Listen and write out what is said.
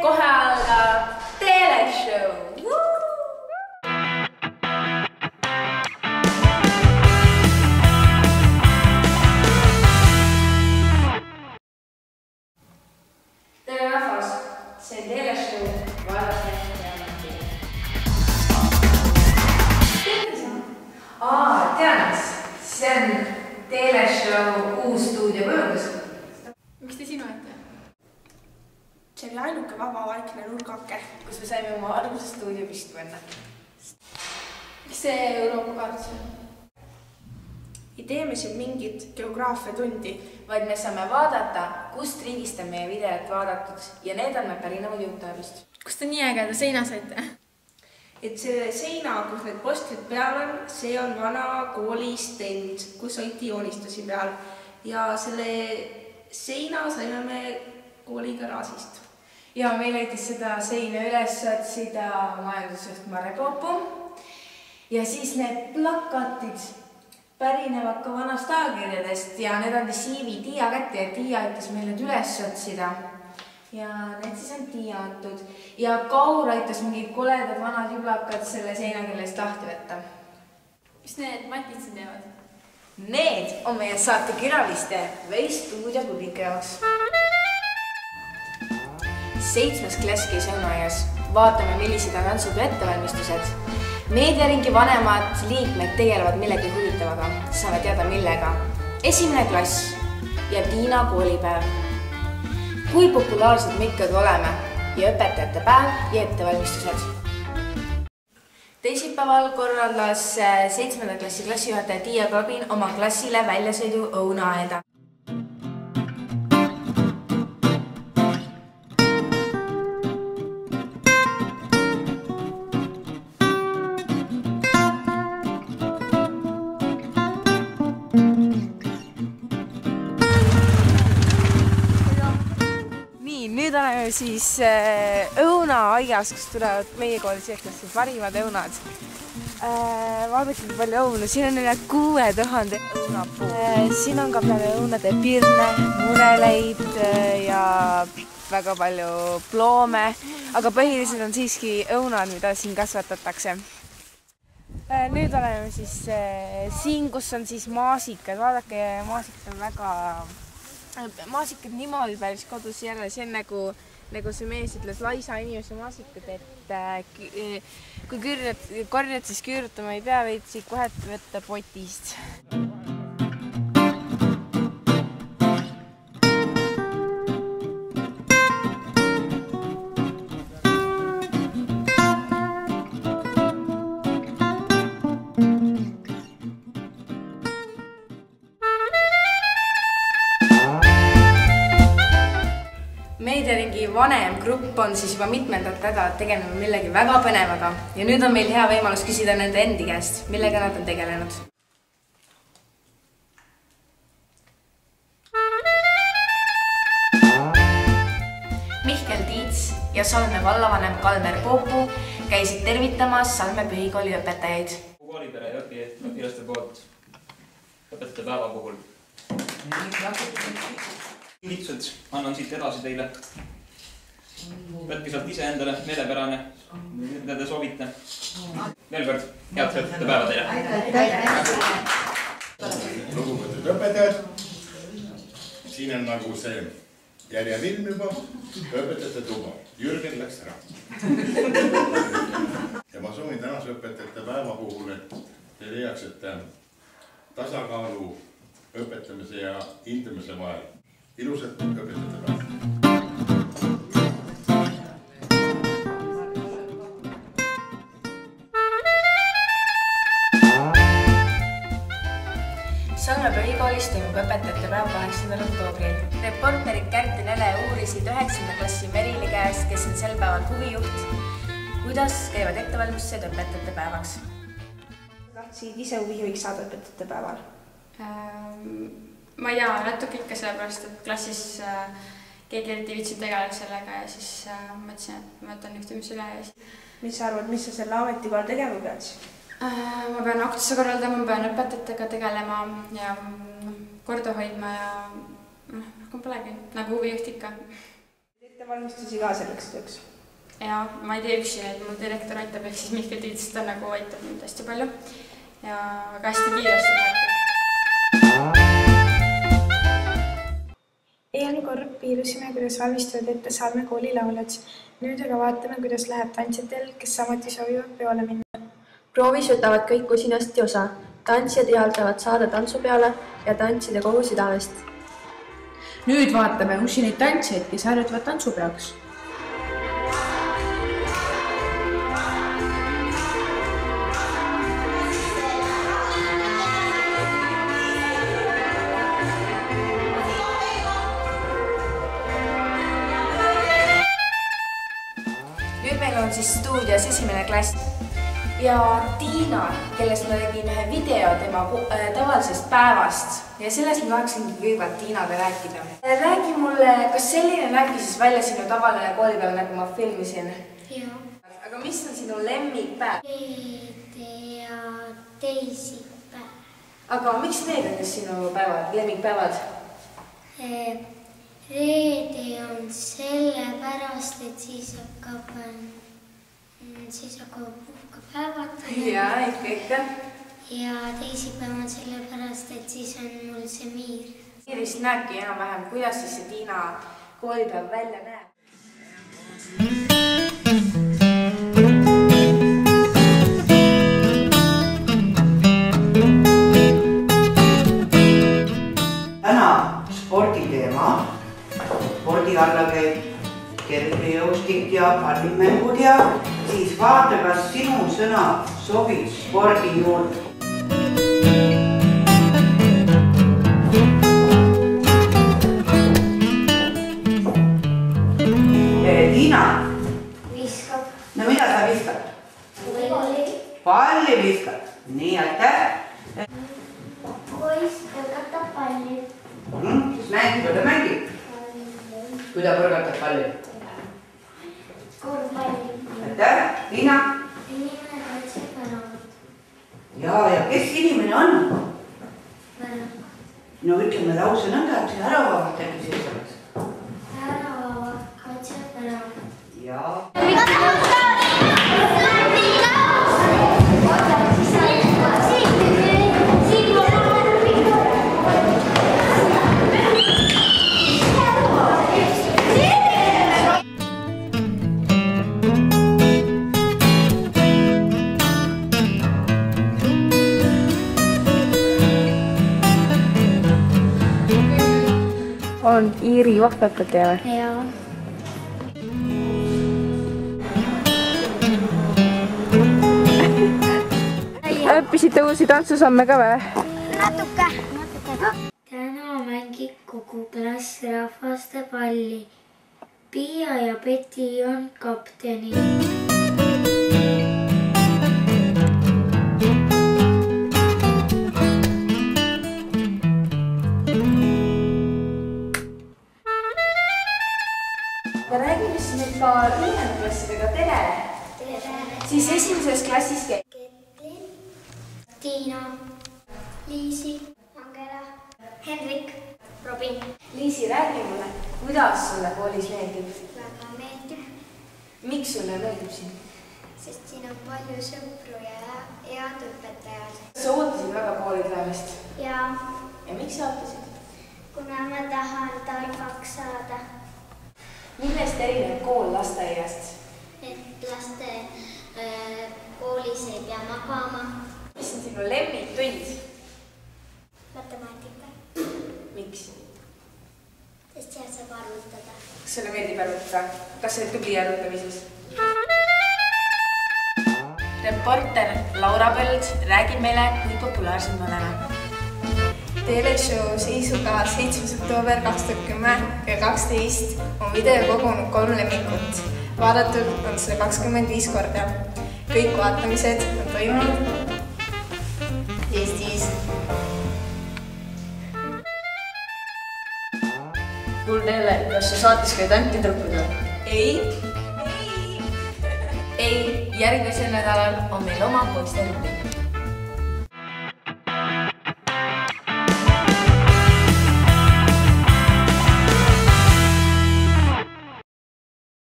kohe algab teleshow. Tere rahvas, see on teleshow Vaadake teadmati. Tead, see on teleshow uus stuudiokujundus. Miks te sinu ette? See oli ainuke vabavaikne nurgake, kus me saime oma alguse stuudio püsti panna. Miks see Euroopa kaardis on? ei tee me siin mingit geograafia tundi, vaid me saame vaadata, kust riigist on meie videot vaadatud ja need on me pärinevad YouTube'ist. Kust te nii ägeda seina saite? et see seina, kus need postrid peal on, see on vana kooli stend, kus hoiti joonistusi peal ja selle seina saime me kooli garaažist. Ja meil aitas seda seina üles otsida majandusjuht Mare Poopu ja siis need plakatid pärinevad ka vanast ajakirjadest ja need andi Siivi Tiia kätte ja Tiia aitas meil need üles otsida. Ja need siis on Tiia antud. Ja Kaur aitas mingid koledad vanad jublakad selle seina kellest lahti võtta. Mis need matid siin teevad? Need on meie saate külaliste või stuudio publiku jaoks. 7. klass käis õunaaias. Vaatame, millised on tantsude ettevalmistused. Meediaringi vanemad liikmed tegelevad millegi huvitavaga. Saame teada millega. 1. klass ja Tiina koolipäev. Kui populaarsed me ikkagi oleme ja õpetajate päev ja ettevalmistused. Teisipäeval korraldas 7. klassi klassijuhataja Tiia Kabin oma klassile väljasõidu õunaaeda. Nüüd oleme siis õunaaias, kus tulevad meie kooli sieklassi parimad õunad. Vaadake, kui palju õunu. Siin on üle 6000 õunapuu. Siin on ka peale õunade pirne, mureleid ja väga palju ploome. Aga põhiliselt on siiski õunad, mida siin kasvatatakse. Nüüd oleme siis siin, kus on siis maasikad. Vaadake, maasikad on väga... Maasikad niimoodi päris kodus jälle, see on nagu see mees ütles laisa inimese maasikad, et kui korjad, siis küürutama ei pea, võid siit kohe võtta potist. Meediaringi vanem grupp on siis juba mitmendat nädalat tegelenud millegi väga põnevaga ja nüüd on meil hea võimalus küsida nende endi käest, millega nad on tegelenud. Mihkel Tiits ja Salme vallavanem Kalmer Poopu käisid tervitamas Salme põhikooli õpetajaid. Koolipere ja õpilaste poolt õpetajate päeva puhul. Lihtsalt annan siit edasi teile. Võtke sealt ise endale meelepärane, mida te soovite. Veel kord, head õpetajate päeva teile. Lugupeetud õpetajad, siin on nagu see järjefilm juba, õpetajate tuba. Jürgen läks ära. Ja ma soovin tänase õpetajate päeva puhul, et te leiaksite tasakaalu õpetamise ja hindamise vahel. Ilusat õpetajate päeva. Salme põhikoolis toimub õpetajate päev 8. oktoobril. Reporterid Kärt ja Nele uurisid 9. klassi Merili käest, kes on sel päeval huvijuht, kuidas käivad ettevalmistused õpetajate päevaks. Tahtsid ise huvijuhiks saada õpetajate päeval? Ma ei tea, natuke ikka sellepärast, et klassis keegi eriti viitsid tegeleda sellega ja siis mõtlesin, et ma võtan juhtimise üle. Mis sa arvad, mis sa selle ametikohal tegema pead? Ma pean aktusse korraldama, ma pean õpetajatega tegelema ja korda hoidma ja rohkem polegi, nagu huvijuht ikka. valmistusi ka selleks tööks? Ja ma ei tee üksi, et mul direktor aitab, ehk siis Mihkel Tiits, ta nagu aitab mind hästi palju ja väga hästi kiiresti läheb. Eelmine kord piirusime, kuidas valmistuvad ette Salme kooli lauljad. Nüüd aga vaatame, kuidas läheb tantsijatel, kes samuti soovivad peole minna. Proovis võtavad kõik usinasti osa. Tantsijad ihaldavad saada tantsupeale ja tantsida kogu südamest. Nüüd vaatame usinaid tantsijaid, kes harjutavad tantsupeoks. Nüüd meil on siis stuudios esimene klass ja Tiina, kellest ma tegin ühe video tema tavalisest päevast ja sellest ma tahaksingi kõigepealt Tiinaga rääkida. Räägi mulle, kas selline nägi siis välja sinu tavaline koolipäev, nagu ma filmisin? Jaa. Aga mis on sinu lemmikpäev? Reede ja teisipäev. Aga miks need on sinu päevad, lemmikpäevad? Reede on sellepärast, et siis hakkab puhkepäevad. Jaa, ikka. Ja teisipäev on sellepärast, et siis on mul see miir. Vist näebki enam-vähem, kuidas siis see Tiina koolipäev välja näeb. Täna sporditeema. Spordi alla käib kergejõustik ja pallimängud ja siis vaata, kas sinu sõna sobib spordi juurde. Tiina. Viskab. No mida sa viskad? Palli. Palli viskad. Nii, aitäh. Poiss põrgatab palli. Kas mängib või ta mängib? Kui ta põrgatab palli? Korvpalli. Aitäh. Tiina. Inimene kaitseb väravat. Ja kes inimene on? Väravat. No ütleme lause nõnda, et see äravavad äkki siis oleks. Väravat kaitseb väravat. Jaa. On Iiri vahvõpetaja või? Jaa. Õppisite uusi tantsusamme ka või? Natuke. Täna mängib kogu klass rahvaste palli. Piia ja Peti on kaptenid. Aga räägime siis nüüd ka ülejäänud klassidega. Tere! Siis esimeses klassis käib Ketlin, Tiina, Liisi, Angela, Henrik, Robin. Liisi, räägi mulle, kuidas sulle koolis meeldib? Väga meeldib, Miks sulle meeldib siin? sest siin on palju sõpru ja head õpetajad. Sa ootasid väga kooli tulemist. Ja Ja miks sa ootasid? kuna ma tahan targaks saada, Millest erineb kool lasteaiast? et laste koolis ei pea magama. Mis on sinu lemmiktund? Matemaatika, Miks? sest seal saab arvutada. Kas sulle meeldib arvutada? Kas sa oled tubli arvutamises? Reporter Laura Põld räägib meile, kui populaarsed me oleme. Teleshow seisuga 7. oktoober 2010 kell 12 on video kogunud 3 lemmikut. Vaadatud on seda 25 korda. Kõik vaatamised on toimunud Eestis. Kuule Neele, kas sa saatis käid antitõppuda? Ei, järgmisel nädalal on meil oma poiste rubrik.